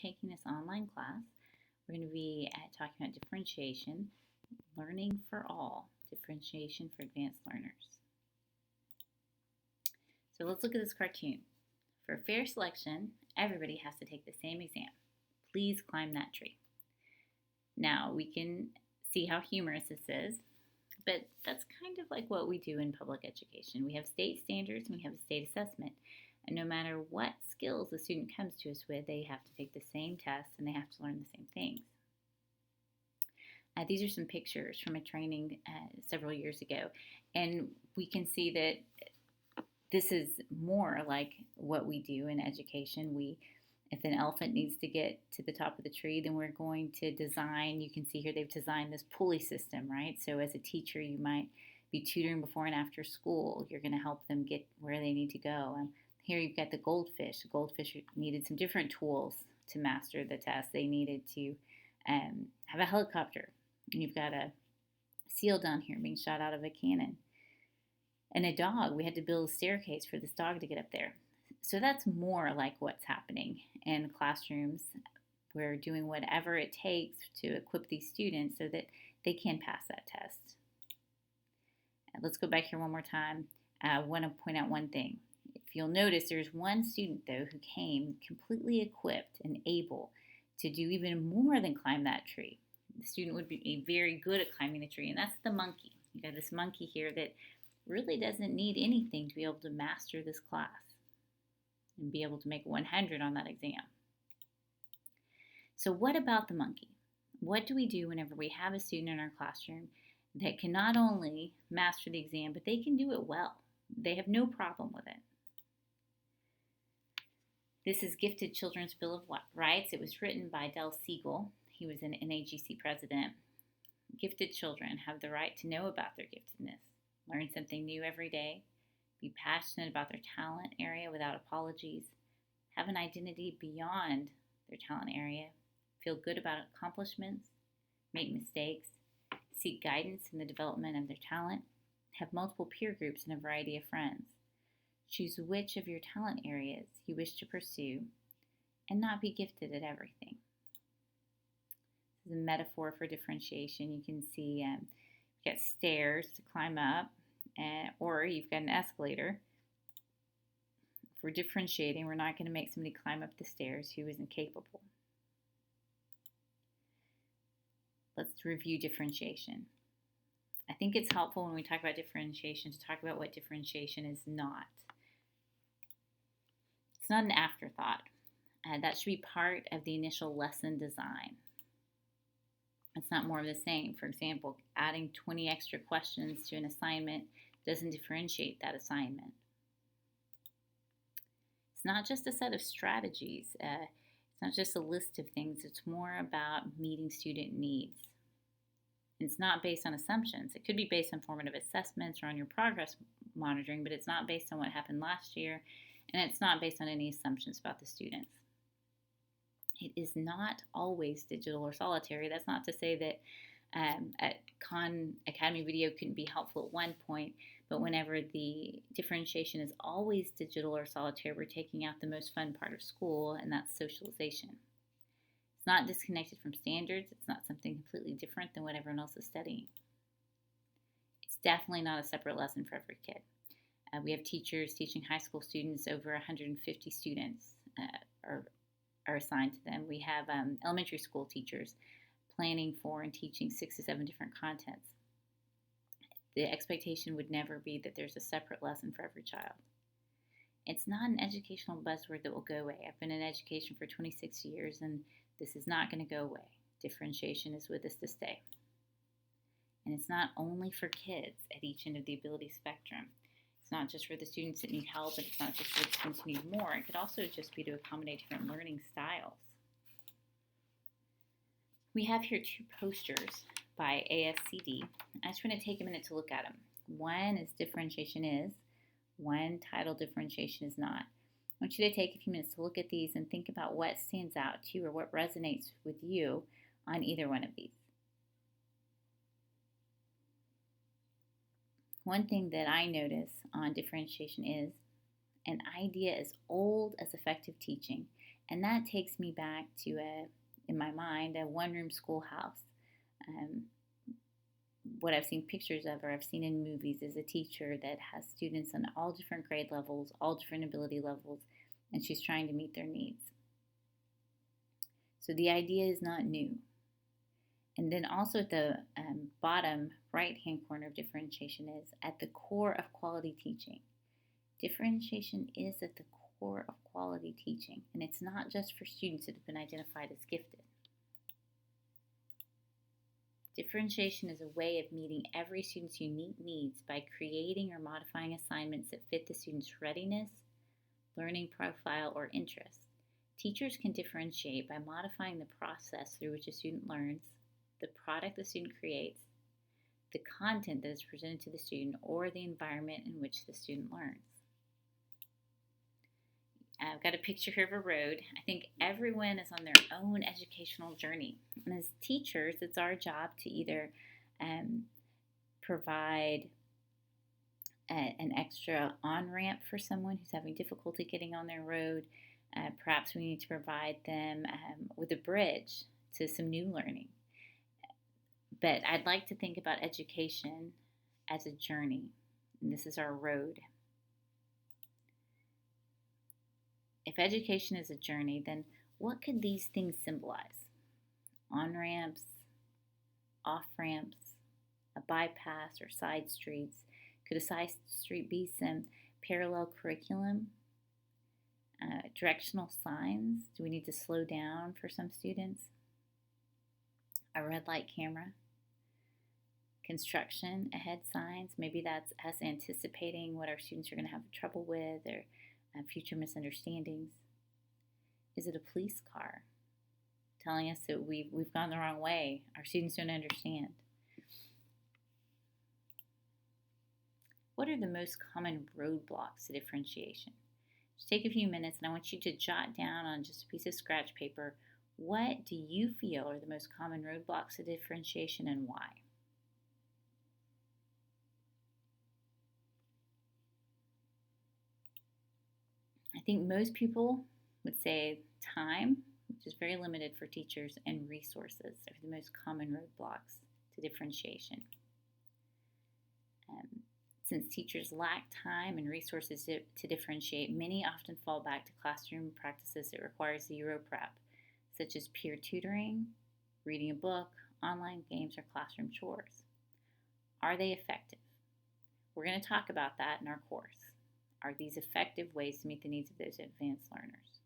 taking this online class. We're going to be talking about differentiation, learning for all, differentiation for advanced learners. So let's look at this cartoon. For fair selection, everybody has to take the same exam. Please climb that tree. Now, we can see how humorous this is, but that's kind of like what we do in public education. We have state standards and we have a state assessment. And no matter what skills the student comes to us with, they have to take the same tests and they have to learn the same things. These are some pictures from a training several years ago, and we can see that this is more like what we do in education. If an elephant needs to get to the top of the tree, then we're going to design, you can see here they've designed this pulley system, right? So as a teacher, you might be tutoring before and after school. You're going to help them get where they need to go. Here you've got the goldfish. The goldfish needed some different tools to master the test. They needed to have a helicopter. And you've got a seal down here being shot out of a cannon. And a dog, we had to build a staircase for this dog to get up there. So that's more like what's happening in classrooms. We're doing whatever it takes to equip these students so that they can pass that test. Let's go back here one more time. I want to point out one thing. If you'll notice, there's one student, though, who came completely equipped and able to do even more than climb that tree. The student would be very good at climbing the tree, and that's the monkey. You got this monkey here that really doesn't need anything to be able to master this class and be able to make 100 on that exam. So what about the monkey? What do we do whenever we have a student in our classroom that can not only master the exam, but they can do it well? They have no problem with it. This is Gifted Children's Bill of Rights. It was written by Del Siegel. He was an NAGC president. Gifted children have the right to know about their giftedness, learn something new every day, be passionate about their talent area without apologies, have an identity beyond their talent area, feel good about accomplishments, make mistakes, seek guidance in the development of their talent, have multiple peer groups and a variety of friends, choose which of your talent areas you wish to pursue, and not be gifted at everything. This is a metaphor for differentiation. You can see you've got stairs to climb up, or you've got an escalator. If we're differentiating, we're not going to make somebody climb up the stairs who isn't capable. Let's review differentiation. I think it's helpful when we talk about differentiation to talk about what differentiation is not. It's not an afterthought. That should be part of the initial lesson design. It's not more of the same. For example, adding 20 extra questions to an assignment doesn't differentiate that assignment. It's not just a set of strategies. It's not just a list of things. It's more about meeting student needs. It's not based on assumptions. It could be based on formative assessments or on your progress monitoring, but it's not based on what happened last year, and it's not based on any assumptions about the students. It is not always digital or solitary. That's not to say that Khan Academy video couldn't be helpful at one point, but whenever the differentiation is always digital or solitary, we're taking out the most fun part of school, and that's socialization. It's not disconnected from standards. It's not something completely different than what everyone else is studying. It's definitely not a separate lesson for every kid. We have teachers teaching high school students. Over 150 students are assigned to them. We have elementary school teachers planning for and teaching 6 to 7 different contents. The expectation would never be that there's a separate lesson for every child. It's not an educational buzzword that will go away. I've been in education for 26 years, and this is not going to go away. Differentiation is with us to stay. And it's not only for kids at each end of the ability spectrum. It's not just for the students that need help, and it's not just for the students who need more. It could also just be to accommodate different learning styles. We have here 2 posters by ASCD. I just want to take a minute to look at them. One is differentiation is, one titled differentiation is not. I want you to take a few minutes to look at these and think about what stands out to you or what resonates with you on either one of these. One thing that I notice on differentiation is an idea as old as effective teaching And that takes me back to, in my mind, a one-room schoolhouse. Um, what I've seen pictures of or I've seen in movies is a teacher that has students on all different grade levels, all different ability levels, and she's trying to meet their needs. So the idea is not new. And then also at the bottom right-hand corner of differentiation is at the core of quality teaching. Differentiation is at the core of quality teaching, and it's not just for students that have been identified as gifted. Differentiation is a way of meeting every student's unique needs by creating or modifying assignments that fit the student's readiness, learning profile, or interest. Teachers can differentiate by modifying the process through which a student learns, the product the student creates, the content that is presented to the student, or the environment in which the student learns. I've got a picture here of a road. I think everyone is on their own educational journey. And as teachers, it's our job to either provide an extra on-ramp for someone who's having difficulty getting on their road. Perhaps we need to provide them with a bridge to some new learning. But I'd like to think about education as a journey, and this is our road. If education is a journey, then what could these things symbolize? On-ramps, off-ramps, a bypass or side streets. Could a side street be some parallel curriculum? Directional signs? Do we need to slow down for some students? A red light camera? Construction ahead signs? Maybe that's us anticipating what our students are going to have trouble with, or future misunderstandings. Is it a police car telling us that we've gone the wrong way? Our students don't understand. What are the most common roadblocks to differentiation? Just take a few minutes and I want you to jot down on just a piece of scratch paper, what do you feel are the most common roadblocks to differentiation and why? I think most people would say time, which is very limited for teachers, and resources are the most common roadblocks to differentiation. Since teachers lack time and resources to differentiate, many often fall back to classroom practices that require zero prep, such as peer tutoring, reading a book, online games, or classroom chores. Are they effective? We're going to talk about that in our course. Are these effective ways to meet the needs of those advanced learners?